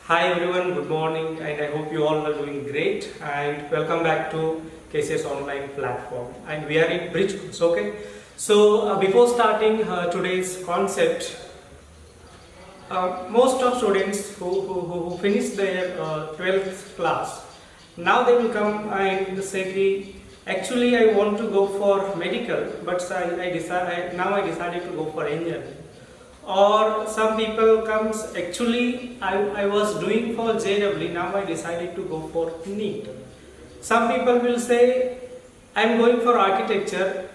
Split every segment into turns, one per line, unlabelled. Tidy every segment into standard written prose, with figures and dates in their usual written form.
Hi everyone, good morning, and I hope you all are doing great. And welcome back to KCS online platform. And we are in bridge course, okay? So before starting today's concept, most of students who finish their 12th class, now they will come and say, "Ki, actually I want to go for medical, but now I decided to go for engineering." Or some people comes, actually I was doing for JW, now I decided to go for NEET. Some people will say, I am going for architecture,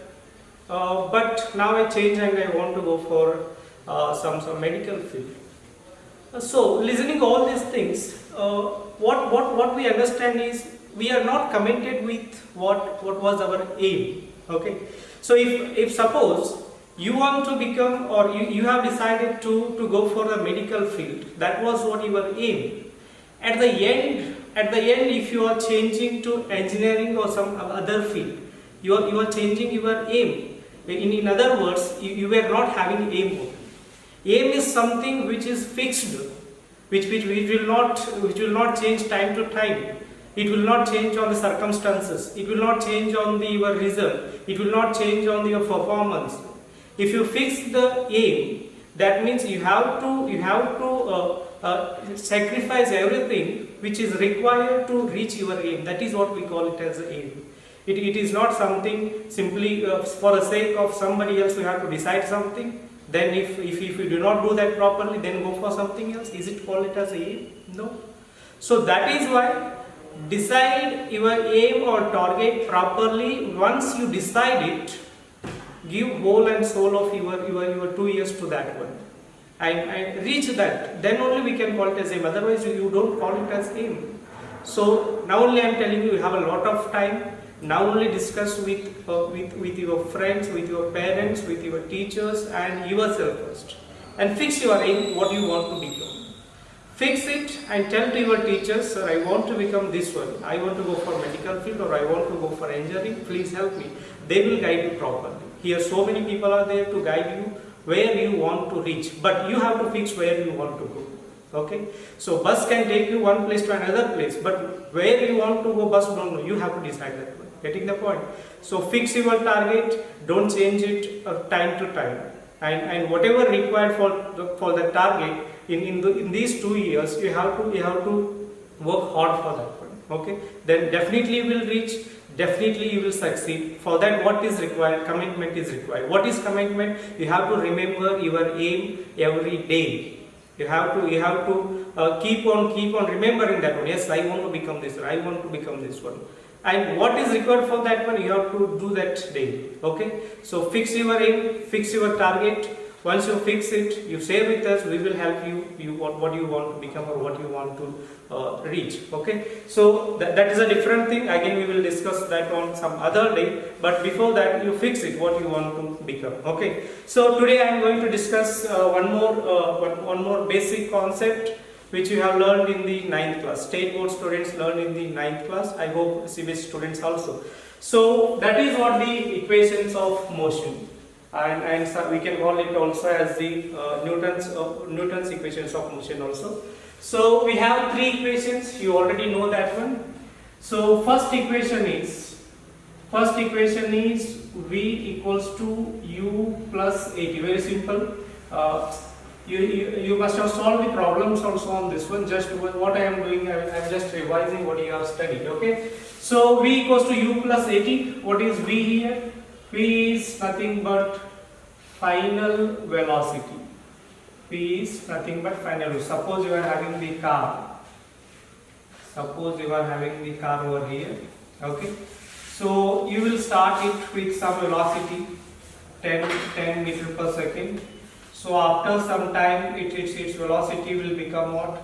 but now I change and I want to go for some medical field. So listening all these things, what we understand is we are not committed with what was our aim. Okay, so if suppose you want to become, or you have decided to go for the medical field, that was what your aim. At the end, if you are changing to engineering or some other field, you are changing your aim. In other words, you were not having aim. Aim is something which is fixed, which will not change time to time. It will not change on the circumstances. It will not change on your result. It will not change on your performance. If you fix the aim, that means you have to sacrifice everything which is required to reach your aim. That is what we call it as aim. It is not something simply for the sake of somebody else. You have to decide something. Then if you do not do that properly, then go for something else. Is it called it as aim? No. So that is why decide your aim or target properly. Once you decide it, give whole and soul of your 2 years to that one and reach that. Then only we can call it as aim. Otherwise you don't call it as aim. So now only I am telling you have a lot of time. Now only discuss with your friends, with your parents, with your teachers and yourself first, and fix your aim, what you want to become. Fix it and tell to your teachers, sir, I want to become this one. I want to go for medical field, or I want to go for engineering. Please help me. They will guide you properly. Here so many people are there to guide you where you want to reach, but you have to fix where you want to go. Okay, so bus can take you one place to another place, but where you want to go, bus don't know. You have to decide that one. Getting the point? So fix your target. Don't change it time to time, and whatever required for the target in these 2 years, you have to work hard for that one. Okay, then definitely you will reach. Definitely you will succeed. For that, what is required? Commitment is required. What is commitment? You have to remember your aim every day. You have to keep on remembering that one. Yes, I want to become this one. I want to become this one. And what is required for that one? You have to do that daily. Okay. So fix your aim. Fix your target. Once you fix it, you share with us. We will help you what you want to become or what you want to reach. Okay, so that is a different thing. Again, we will discuss that on some other day. But before that, you fix it what you want to become. Okay, so today I am going to discuss one more basic concept which you have learned in the 9th class. State board students learned in the 9th class. I hope CBSE students also. So that is what the equations of motion. And so we can call it also as the Newton's equations of motion also. So we have 3 equations. You already know that one. So first equation is V equals to U plus 80. Very simple. You must have solved the problems also on this one. Just what I am doing, I am just revising what you have studied. Okay. So V equals to U plus 80. What is V here? V is nothing but final velocity. P is nothing but final velocity. Suppose you are having the car. Suppose you are having the car over here. Okay. So you will start it with some velocity 10 meter per second. So after some time its velocity will become what?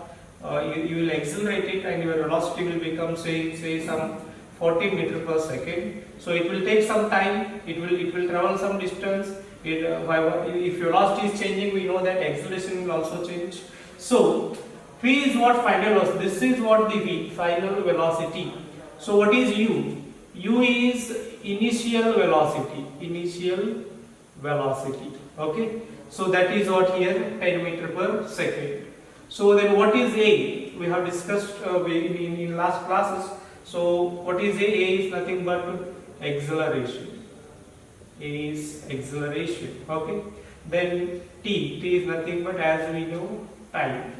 You will accelerate it and your velocity will become say some 40 meter per second. So it will take some time. It will travel some distance. If velocity is changing, we know that acceleration will also change. So V is what? Final velocity. This is what the V, final velocity. So what is U? U is initial velocity. Initial velocity. Okay. So that is what here 10 meter per second. So then what is A? we have discussed in last classes. So what is A? A is nothing but acceleration. A is acceleration. Okay. Then T is nothing but, as we know, time.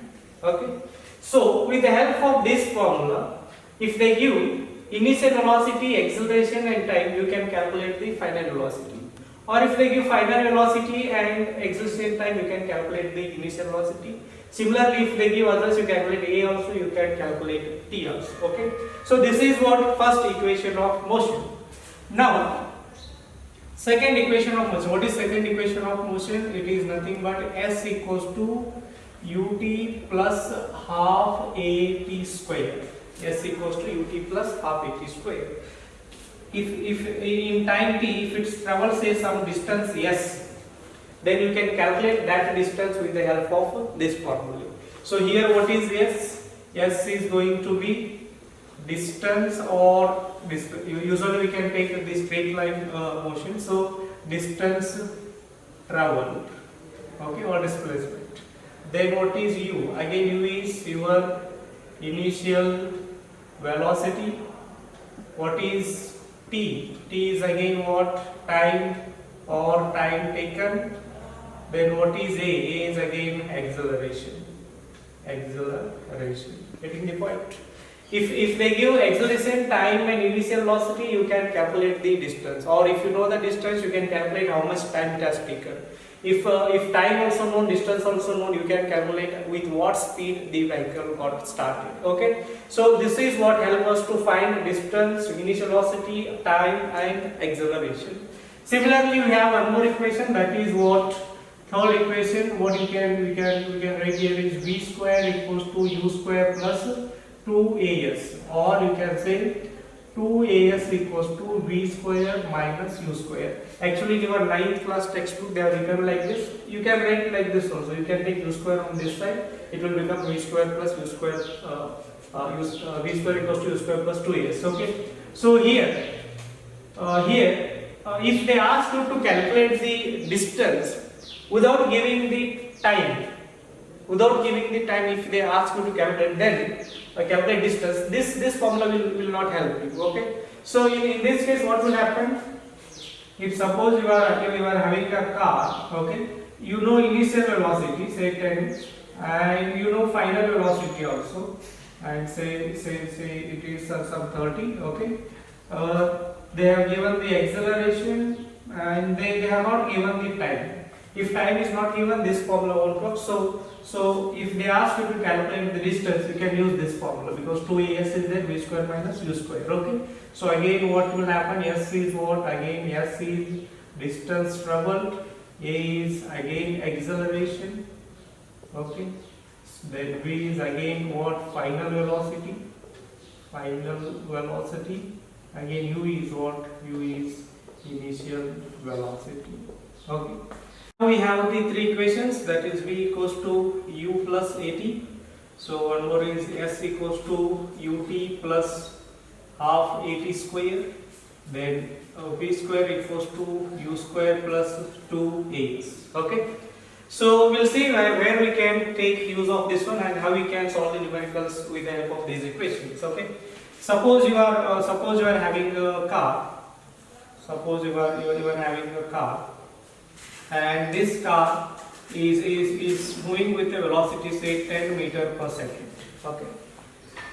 Okay. So with the help of this formula, if they give initial velocity, acceleration and time, you can calculate the final velocity. Or if they give final velocity and acceleration time, you can calculate the initial velocity. Similarly, if they give others, you calculate A also, you can calculate T also. Okay. So this is what first equation of motion. Now, second equation of motion. What is second equation of motion? It is nothing but S equals to ut plus half at square. S equals to ut plus half at square. If in time t, if it travels say some distance s, then you can calculate that distance with the help of this formula. So here what is s? S is going to be distance, or usually we can take the straight line motion. So distance traveled, okay, or displacement. Then what is u? Again u is your initial velocity. What is t? T is again what? Time or time taken. Then what is A? A is again acceleration. Acceleration. Getting the point? If they give acceleration, time and initial velocity, you can calculate the distance. Or if you know the distance, you can calculate how much time it has taken. If time also known, distance also known, you can calculate with what speed the vehicle got started. Okay. So this is what helps us to find distance, initial velocity, time and acceleration. Similarly, we have one more equation, that is what third equation. What we can write here is v square equals to u square plus 2as, or you can say 2as equals to v square minus u square. Actually, in your 9th class textbook they are written like this. You can write like this also. You can take u square on this side. It will become v square plus u square. V square equals to u square plus 2as. Okay. So here, if they ask you to calculate the distance without giving the time, if they ask you to calculate, then calculate distance, this formula will not help you. Okay. So in this case, what will happen? If suppose you are having a car, okay, you know initial velocity, say 10, and you know final velocity also, and say it is some 30. Okay. They have given the acceleration and they have not given the time. If time is not given, this formula won't work. So if they ask you to calculate the distance, you can use this formula, because 2as is there, v square minus u square. Okay. So again, what will happen? S is what? Again, S is distance traveled. A is again acceleration. Okay. Then v is again what? Final velocity. Again, u is what? U is initial velocity. Okay. Now we have the three equations, that is v equals to u plus at. So one more is s equals to ut plus half at square. Then v square equals to u square plus 2as. Okay. So we'll see where we can take use of this one and how we can solve the numericals with the help of these equations. Okay. Suppose you are having a car. Suppose you are having a car, and this car is moving with a velocity say 10 meter per second. Okay.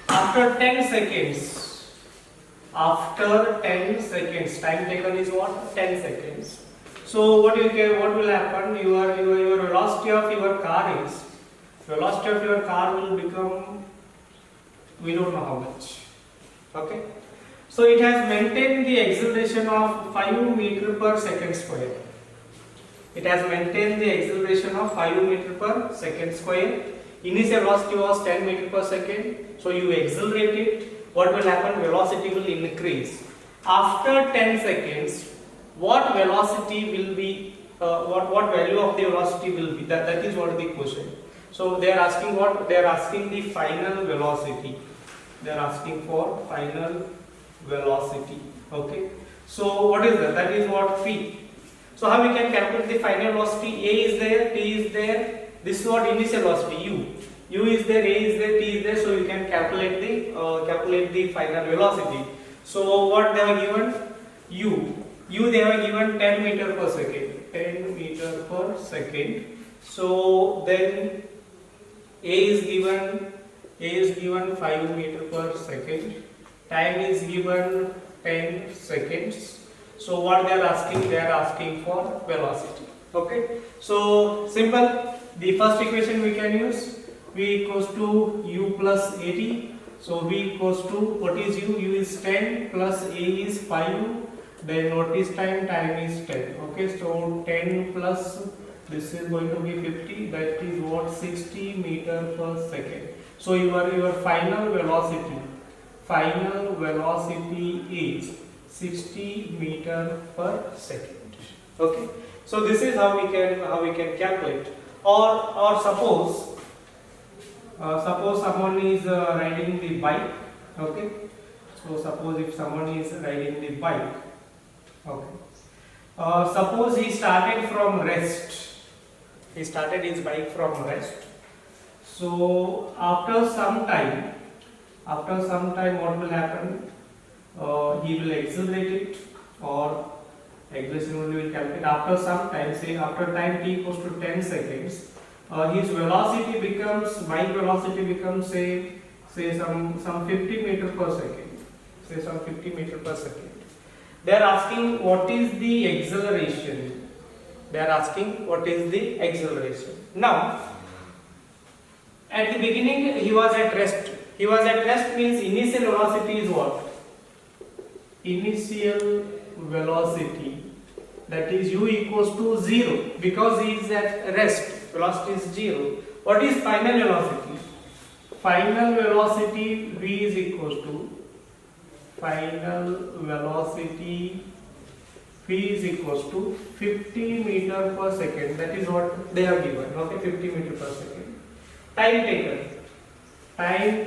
After 10 seconds, time taken is what? 10 seconds. So what will happen? Your velocity of your car will become, we don't know how much. Okay. So it has maintained the acceleration of 5 meter per second square. It has maintained the acceleration of 5 meter per second square. Initial velocity was 10 meter per second. So you accelerate it. What will happen? Velocity will increase. After 10 seconds, what velocity will be? What value of the velocity will be? That is what the question. So they are asking what? They are asking the final velocity. They are asking for final velocity. Okay. So what is that? That is what phi. So how we can calculate the final velocity? A is there, T is there. This is what initial velocity, u. U is there, A is there, T is there, so you can calculate the final velocity. So what they have given? U they have given 10 meter per second. 10 meter per second. So then A is given 5 meter per second. Time is given 10 seconds. So what they are asking? They are asking for velocity. Okay. So simple. The first equation we can use. V equals to U plus AT. So V equals to, what is U? U is 10 plus A is 5. Then what is time? Time is 10. Okay. So 10 plus, this is going to be 50. That is what? 60 meter per second. So your final velocity is 60 meter per second. Okay. So this is how we can calculate. Or suppose someone is riding the bike. Okay. So suppose if someone is riding the bike. Okay. Suppose he started from rest. He started his bike from rest. So after some time, what will happen? He will accelerate it, or acceleration only will calculate. After some time, say after time t equals to 10 seconds, his velocity becomes, bike velocity becomes say some 50 meter per second. Say some 50 meter per second. They are asking what is the acceleration. Now, at the beginning he was at rest. Means initial velocity is what? Initial velocity, that is U equals to 0, because he is at rest. Velocity is 0. What is final velocity? Final velocity V is equals to V is equals to 50 meter per second. That is what they are given. Okay, 50 meter per second. Time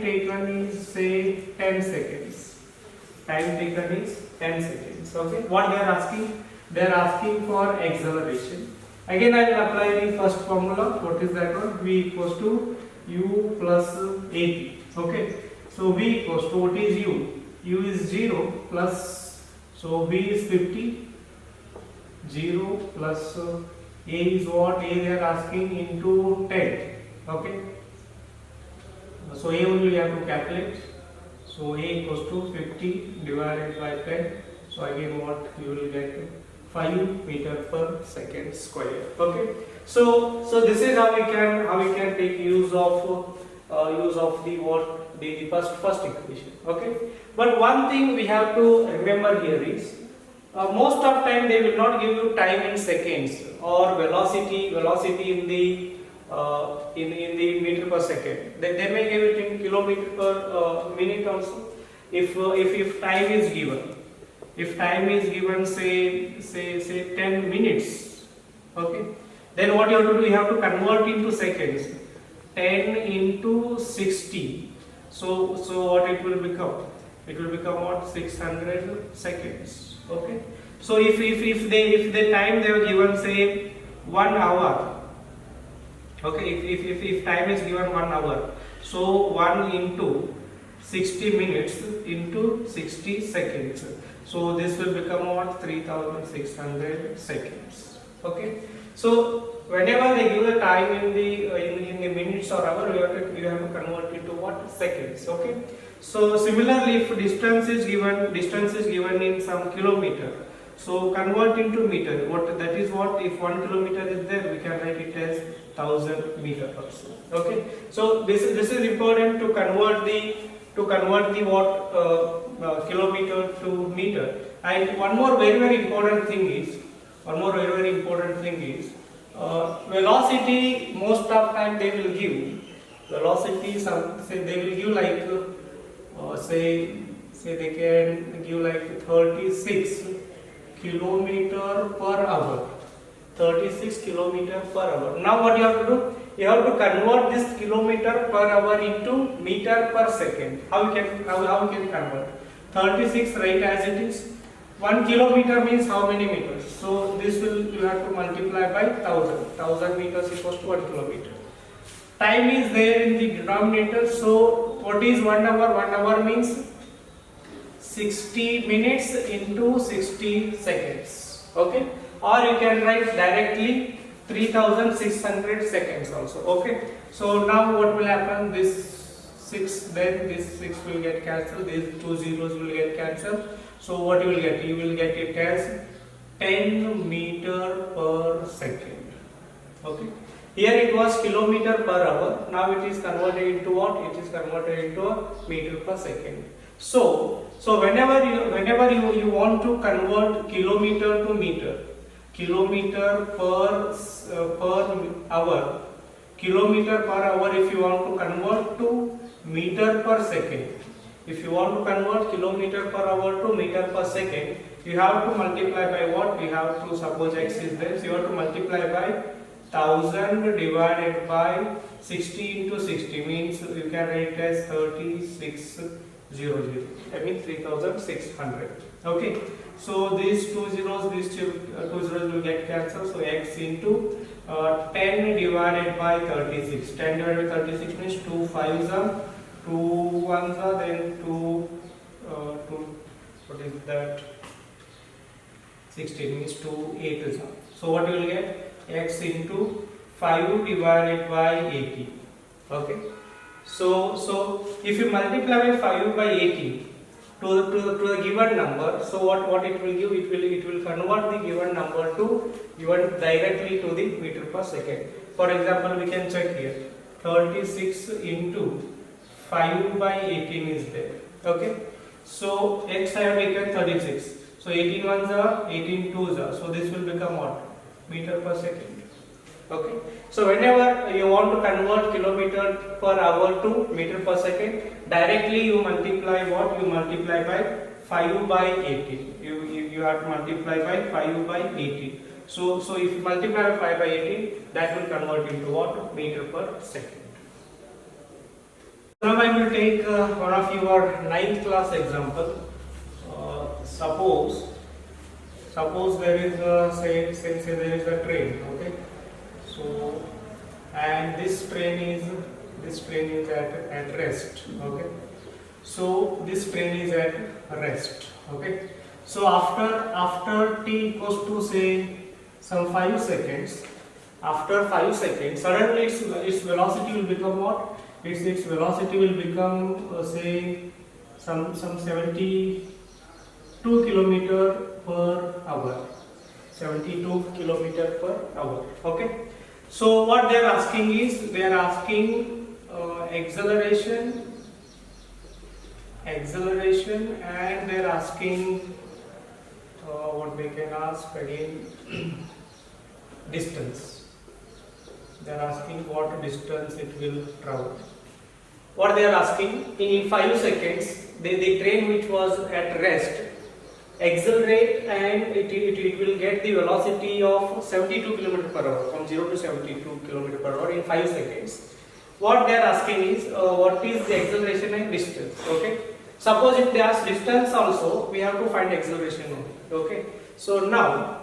taken is say 10 seconds. Okay. What they are asking? They are asking for acceleration. Again, I will apply the first formula. What is that one? V equals to U plus AT. Okay. So V equals to, what is U? U is 0 plus, so V is 50. 0 plus A is what? A they are asking into 10. Okay. So A only we have to calculate. So A equals to 50 divided by 10. So again what you will get? 5 meter per second square. Okay. So this is how we can take use of the first equation. Okay. But one thing we have to remember here is, most of time they will not give you time in seconds or velocity in the meter per second. They may give it in kilometer per minute also. If time is given. If time is given say 10 minutes, okay, then what you have to do? You have to convert into seconds. 10 into 60. So what it will become? It will become what? 600 seconds. Okay. So if the time they have given say 1 hour. Okay. If time is given 1 hour, so 1 into 60 minutes into 60 seconds. So this will become what? 3600 seconds. Okay. So whenever they give the time in the minutes or hour, you have to convert it to what? Seconds. Okay. So similarly, if distance is given in some kilometer, so convert into meter. That is what? If 1 kilometer is there, we can write it as 1000 meter also. Okay. So this is important to convert the kilometer to meter. And one more very important thing is velocity. Most of time they will give velocity. They will give like say they can give like 36 kilometer per hour. 36 kilometer per hour. Now what you have to do? You have to convert this kilometer per hour into meter per second. How you can convert? 36 right as it is. 1 kilometer means how many meters? So this will, you have to multiply by 1000. 1000 meters equals to 1 kilometer. time is there in the denominator. So what is 1 hour? 1 hour means 60 minutes into 60 seconds. Okay, or you can write directly 3600 seconds also. Okay, so now what will happen? This 6, then this 6 will get cancelled, these 2 zeros will get cancelled. So what you will get? You will get it as 10 meter per second. Okay, here it was kilometer per hour, now it is converted into what? It is converted into a meter per second. So whenever you want to convert kilometer to meter, kilometer per hour, kilometer per hour, if you want to convert to meter per second, if you want to convert kilometer per hour to meter per second, you have to multiply by what? You have to, suppose x is there, so you have to multiply by 1000 divided by 60 into 60, means you can write as 3600. I mean 3600. Okay, so these two zeros will get cancelled. So x into 10 divided by 36. 10 divided by 36 means 2 5s are, 2 1s are, then 2 what is that? 16 means 2 8s are. So what you will get? X into 5 divided by 80. Okay. So if you multiply by 5 by 80 to the given number, so what it will give? It will convert the given number to given directly to the meter per second. For example, we can check here. 36 into 5 by 18 is there. Okay. So x I have taken 36. So 18 ones are, 18 twos are. So this will become what? Meter per second. Okay. So whenever you want to convert kilometer per hour to meter per second, directly you multiply what? You multiply by 5 by 18. You have to multiply by 5 by 18. So if you multiply by 5 by 18, that will convert into what? Meter per second. Now I will take one of your 9th class example. Suppose there is a say there is a train. Okay. So and this train is at rest. Okay. So this train is at rest. Okay. So after t equals to say some 5 seconds, after 5 seconds, suddenly its velocity will become what? Its velocity will become say some 72 kilometer per hour. 72 kilometer per hour. Okay. So what they are asking is, they are asking acceleration, and they are asking what they can ask again, distance. They are asking what distance it will travel. What they are asking, in 5 seconds, the train which was at rest accelerate and it will get the velocity of 72 km per hour, from 0 to 72 km per hour in 5 seconds. What they are asking is what is the acceleration and distance. Okay. Suppose if they ask distance also, we have to find acceleration only. Okay. So now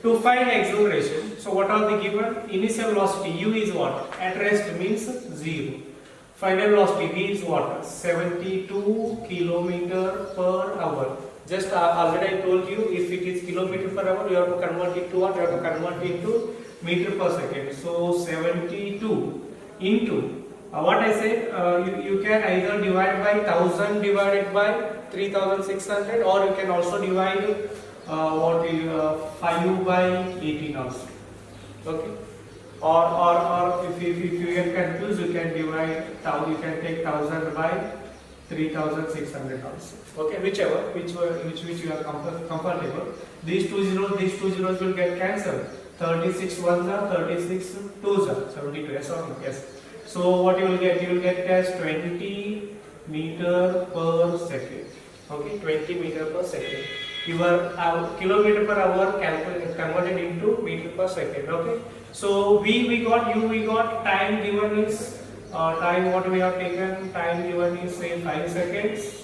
to find acceleration, so what are the given? Initial velocity u is what? At rest means 0. Final velocity v is what? 72 km per hour. Just already I told you, if it is kilometer per hour, you have to convert it to what? You have to convert it to meter per second. So 72 into what I said, you can either divide by 1000 divided by 3600, or you can also divide 5 by 18 also. Okay. Or if you get confused, you can divide, you can take 1000 by 3600 also. Okay, which you are comfortable. These two zeros will get cancelled. 36 ones are, 36 twos are, 72. Yes or no? Yes. So what you will get? You will get as 20 meter per second. Okay, 20 meter per second. Your kilometer per hour converted into meter per second. Okay. So we got u, we got time given is time what we have taken, time given is say 5 seconds.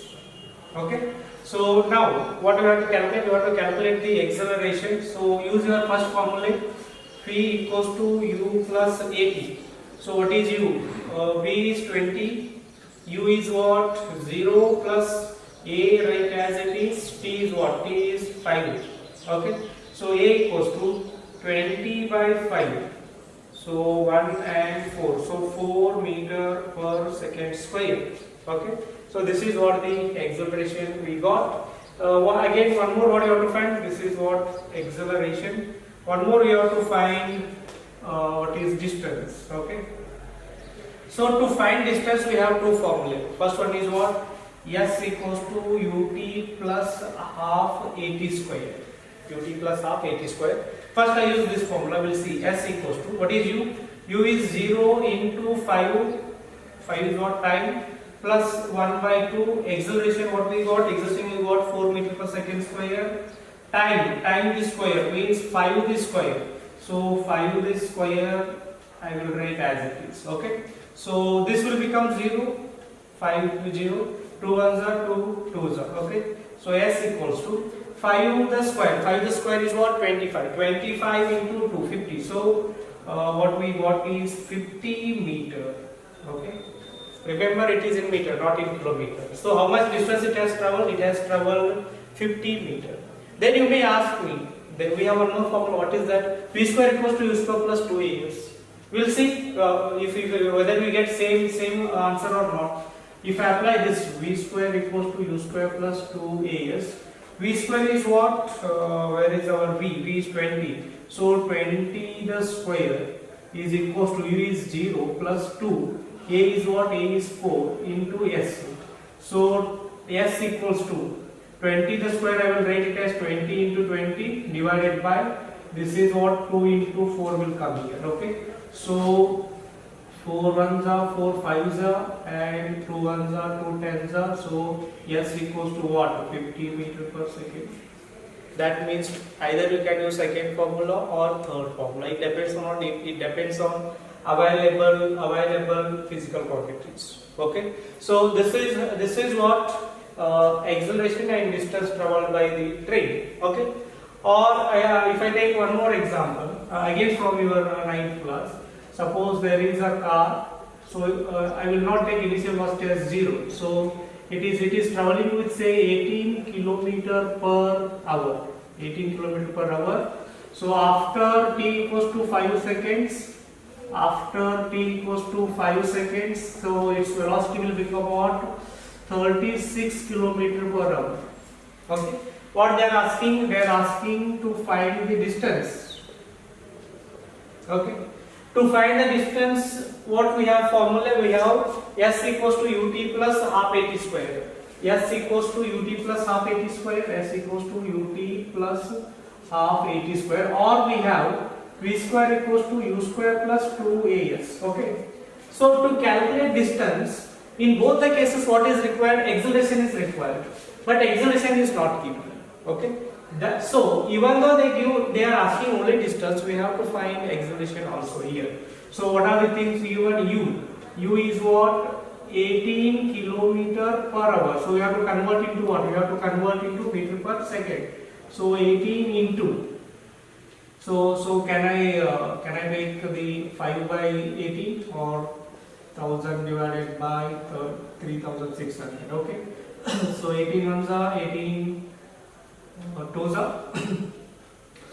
Okay. So now what we have to calculate? We have to calculate the acceleration. So use your first formula, v equals to u plus at. So what is u? V is 20, u is what? 0 plus a, right as it is. T is what? T is 5. Okay, so a equals to 20 by 5. So 1 and 4, so 4 meter per second square. Okay, so this is what the acceleration we got. Again, one more what you have to find. This is what acceleration. One more you have to find what is distance. Okay, so to find distance we have two formulae. First one is what? S equals to ut plus half at square. Ut plus half at square. First I use this formula. We'll see. S equals to, what is u? U is 0 into 5. 5 is what? Time. Plus 1 by 2. Acceleration, what we got? Acceleration is what? 4 meter per second square. Time. Time is square means 5 is square. So 5 is square I will write as it is. Okay. So this will become 0. 5 to 0. 2 ones are 2. 2s are. Okay. So S equals to 5 the square. 5 the square is what? 25. 25 into 2, 50. So what we got is 50 meter. Okay. Remember it is in meter, not in kilometer. So how much distance it has traveled? It has traveled 50 meter. Then you may ask me, then we have one more formula. What is that? V square equals to u square plus 2as. We'll see whether we get same answer or not. If I apply this, v square equals to u square plus 2as. V square is what? Where is our v? V is 20. So 20 the square is equals to u is 0 plus 2. A is what? A is 4 into S. So S equals to 20 the square. I will write it as 20 into 20 divided by, this is what? 2 into 4 will come here. Okay. So 4 ones are 4 5s are and 2 ones are 2 10s are. So S equals to what? 50 meter per second. That means either you can use second formula or third formula. It depends on available physical quantities. Okay. So this is what acceleration and distance traveled by the train. Okay. Or if I take one more example, again from your 9th class. Suppose there is a car. So I will not take initial velocity as 0. So it is traveling with say 18 kilometer per hour. 18 kilometer per hour. So after t equals to 5 seconds. After t equals to 5 seconds, so its velocity will become what? 36 kilometer per hour. Okay. What they are asking? They are asking to find the distance. Okay. To find the distance, what we have formula? We have S equals to ut plus half at square. S equals to ut plus half at square. S equals to ut plus half at square. Or we have V square equals to u square plus 2as. Okay. So to calculate distance, in both the cases what is required? Acceleration is required, but acceleration is not given. Okay. So even though they are asking only distance, we have to find acceleration also here. So what are the things given? U is what? 18 kilometer per hour. So we have to convert into what? We have to convert into meter per second. So 18 into. So can I make the 5 by 18 or 1000 divided by 3600? Okay. So 18 ones are 18 2s are.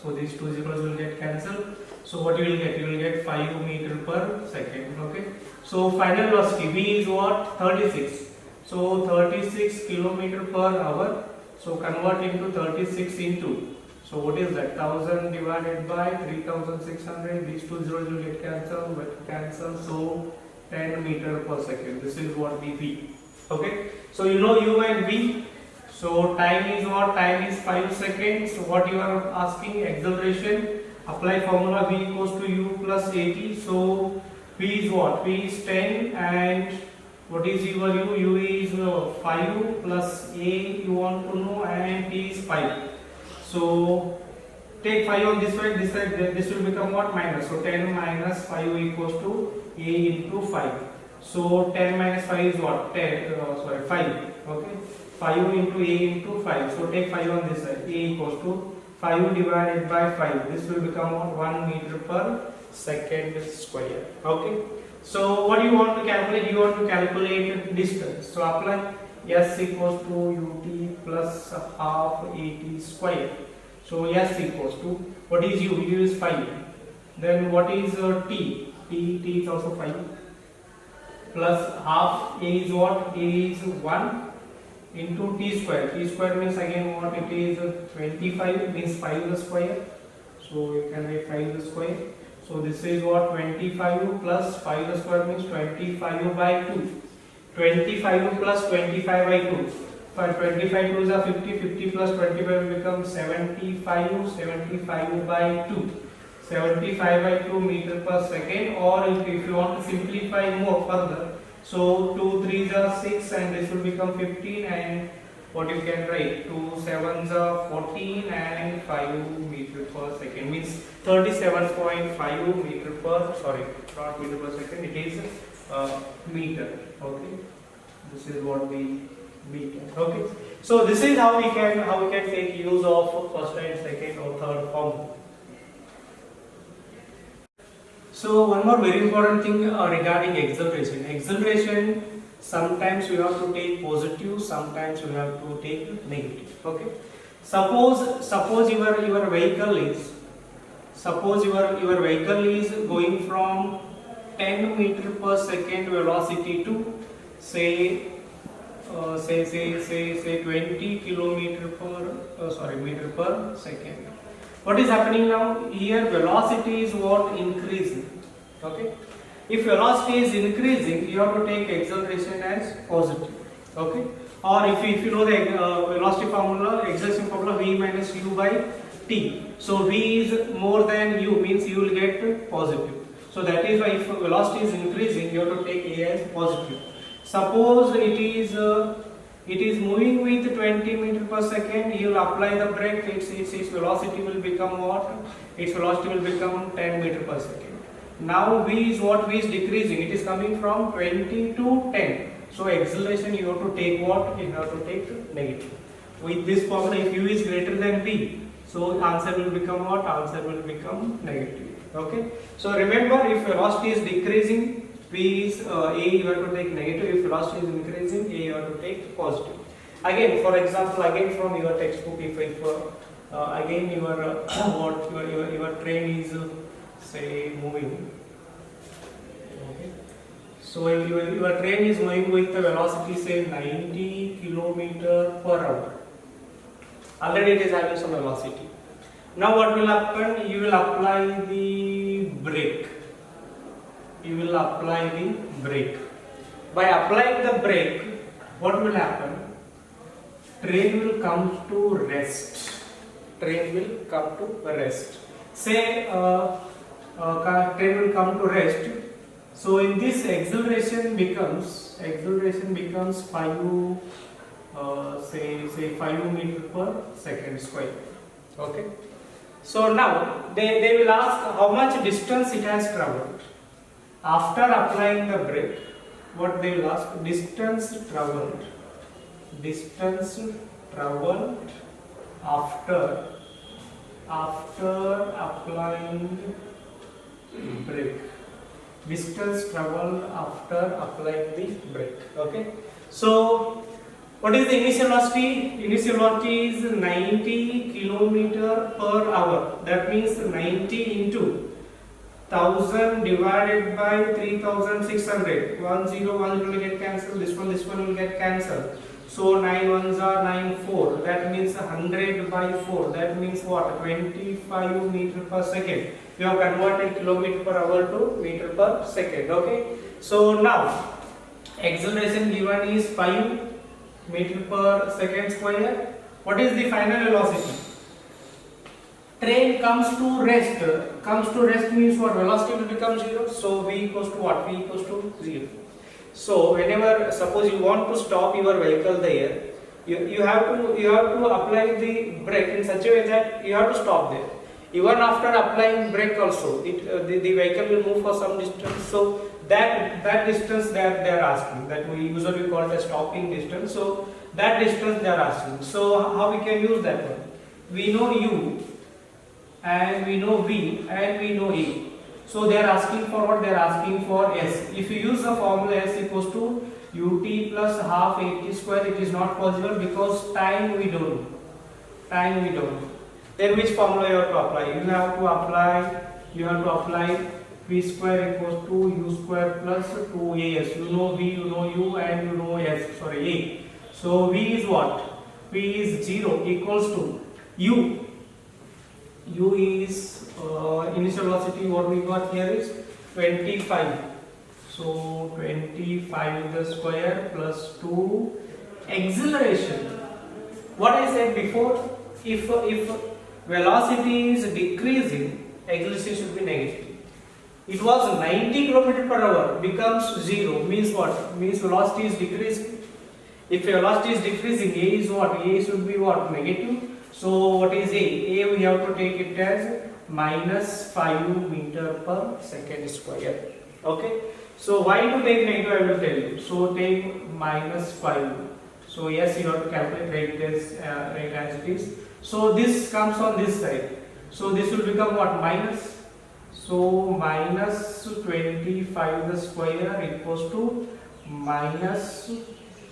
So these two zeros will get cancelled. So what you will get? You will get 5 meter per second. Okay. So final velocity v is what? 36. So 36 kilometer per hour. So convert into 36 into. So what is that? 1000 divided by 3600. These two zeros will get cancelled. So 10 meter per second. This is what the v. Okay. So you know u and v. So time is what? Time is 5 seconds. So what you are asking? Acceleration. Apply formula v equals to u plus at. So v is what? V is 10 and what is your u? U is 5 plus a you want to know and t is 5. So take 5 on this side, this will become what? Minus. So 10 minus 5 equals to a into 5. So 10 minus 5 is what? 5. Okay. 5 into a into 5. So take 5 on this side. A equals to 5 divided by 5. This will become what? 1 meter per second square. Okay. So what do you want to calculate? You want to calculate distance. So apply s equals to ut plus half at square. So s equals to, what is u? U is 5. Then what is t? T is also 5. Plus half, a is what? A is 1 into t square. T square means again what? It is 25, means 5 the square. So you can write 5 the square. So this is what? 25 plus 5 the square means 25 by 2. 25 plus 25 by 2. For 25 2s are 50, 50 plus 25 will become 75, 75 by 2. 75 by 2 meter per second, or if you want to simplify more further, so 2 3s are 6 and this will become 15, and what you can write, 2 7s are 14 and 5 meter per second, means 37.5 meter per, sorry, not meter per second, it is meter. Okay, this is what we meter. Okay, so this is how we can take use of first and second or third formula. So one more very important thing regarding acceleration. Acceleration, sometimes you have to take positive, sometimes you have to take negative. Okay. Suppose your vehicle is going from 10 meter per second velocity to say 20 kilometer per meter per second. What is happening now? Here velocity is what? Increasing. Okay. If velocity is increasing, you have to take acceleration as positive. Okay. Or if you know the velocity formula, acceleration formula, v minus u by t. So v is more than u, means you will get positive. So that is why if velocity is increasing, you have to take a as positive. Suppose it is moving with 20 meter per second, you will apply the brake, its velocity will become what? Its velocity will become 10 meter per second. Now v is what? V is decreasing, it is coming from 20 to 10. So acceleration you have to take what? You have to take negative. With this formula, if u is greater than v, so answer will become what? Answer will become negative. Okay. So remember, if velocity is decreasing, v is a, you have to take negative. If velocity is increasing, a you have to take positive. Again, for example, again from your textbook, if again your train is say moving. Okay. So your train is moving with the velocity say 90 kilometer per hour. Already it is having some velocity. Now what will happen? You will apply the brake. You will apply the brake. By applying the brake, what will happen? Train will come to rest. Train will come to rest. Say train will come to rest. So in this acceleration becomes 5 say 5 meter per second square. Okay. So now they will ask how much distance it has traveled. After applying the brake, what they will ask? Distance traveled after applying brake. Distance traveled after applying the brake. Okay. So what is the initial velocity? Initial velocity is 90 kilometer per hour. That means 90 into 1000 divided by 3600. 10 will get cancelled. This one will get cancelled. So 9 ones are 9 4. That means 100 by 4. That means what? 25 meter per second. You have converted kilometer per hour to meter per second. Okay. So now acceleration given is 5 meter per second square. What is the final velocity? Train comes to rest. Comes to rest means what? Velocity will become 0. So v equals to what? V equals to 0. So whenever, suppose you want to stop your vehicle there, you have to apply the brake in such a way that you have to stop there. Even after applying brake also, the vehicle will move for some distance. So that distance they are asking, that we usually call the stopping distance. So that distance they are asking. So how we can use that one? We know u, and we know v, and we know e. So they are asking for what? They are asking for s. If you use the formula s equals to ut plus half at square, it is not possible because time we don't know. Time we don't know. Then which formula you have to apply? You have to apply v square equals to u square plus 2as. You know v, you know u, and you know s. Sorry, a. So v is what? V is 0 equals to u. U is initial velocity. What we got here is 25. So 25 the square plus 2 acceleration. What I said before, if velocity is decreasing, acceleration should be negative. It was 90 km per hour becomes 0, means what? Means velocity is decreasing. If velocity is decreasing, a is what? A should be what? Negative. So what is a? A we have to take it as minus 5 meter per second square. Okay. So why to take negative, I will tell you. So take minus 5. So yes, you have to calculate rate as it is. So this comes on this side. So this will become what? Minus. So minus 25 the square equals to minus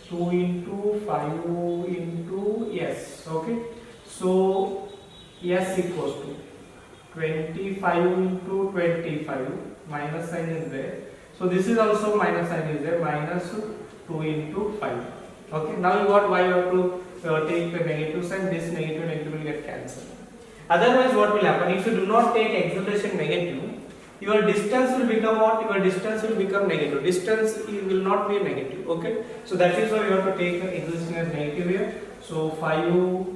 2 into 5 into s. Okay. So s equals to 25 into 25. Minus sign is there. So this is also minus sign is there. Minus 2 into 5. Okay. Now you got why you have to take the negative sign. This negative will get cancelled. Otherwise, what will happen if you do not take acceleration negative? Your distance will become what? Your distance will become negative. Distance will not be negative. Okay. So that is why you have to take acceleration as negative here. So 5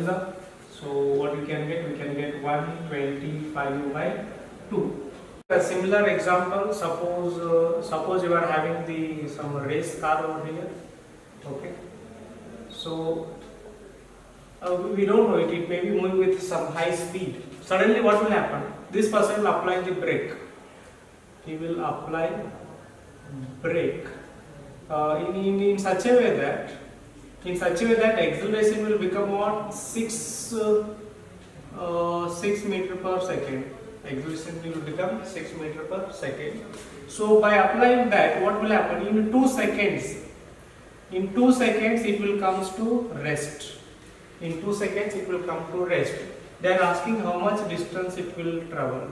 is up. So what we can get? We can get 125 by 2. A similar example. Suppose you are having some race car over here. Okay. So we don't know it. It may be moving with some high speed. Suddenly, what will happen? This person will apply the brake. He will apply brake in such a way that acceleration will become what? 6 meter per second. Acceleration will become 6 meter per second. So by applying that, what will happen? In 2 seconds, it will comes to rest. In 2 seconds, it will come to rest. They are asking how much distance it will travel.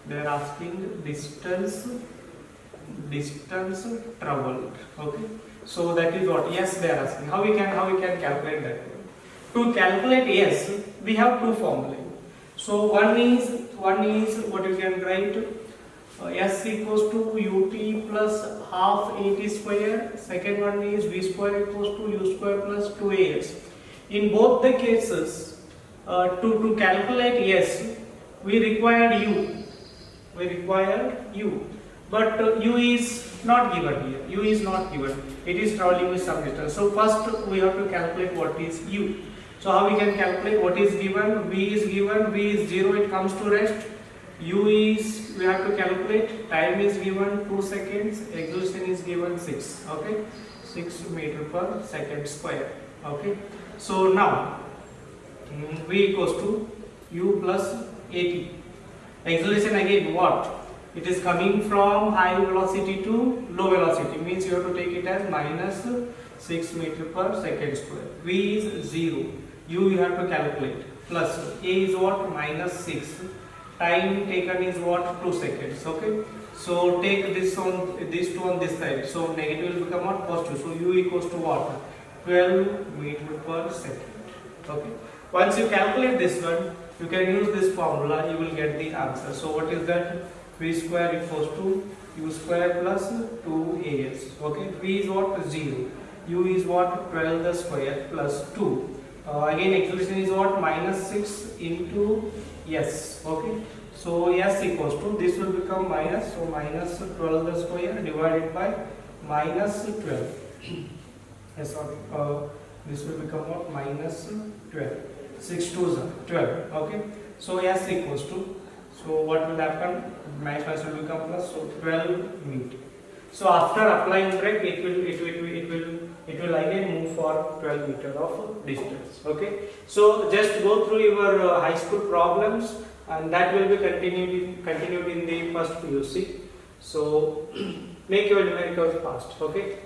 They are asking distance traveled. Okay. So that is what yes they are asking. How we can calculate that? To calculate yes, we have two formulae. So one is what you can write s equals to ut plus half at square. Second one is v square equals to u square plus 2as. In both the cases, to calculate yes, we required u, but u is not given here. U is not given. It is traveling with some distance. So first we have to calculate what is u. So how we can calculate what is given? V is given. V is 0. It comes to rest. U is we have to calculate. Time is given 2 seconds. Acceleration is given 6. Okay, 6 meter per second square. Okay. So now v equals to u plus at. Acceleration again what? It is coming from high velocity to low velocity, means you have to take it as minus 6 meter per second square. V is 0. U you have to calculate. Plus a is what? Minus 6. Time taken is what? 2 seconds. Okay. So take this on these two on this side. So negative will become what? Positive. So u equals to what? 12 meter per second. Okay. Once you calculate this one, you can use this formula. You will get the answer. So what is that? V square equals to u square plus 2as. Okay. V is what? 0. U is what? 12 the square plus 2. Again acceleration is what? Minus 6 into s. Okay. So s equals to, this will become minus, so minus 12 the square divided by minus 12. Yes, sorry. This will become what? Minus 12. 6 2s are 12. Okay. So s equals to, so what will happen? Minus will become plus, so 12 meter. So after applying brake, it will again move for 12 meter of distance. Okay. So just go through your high school problems. and that will be continued in the first PUC. So make your numericals fast. Okay.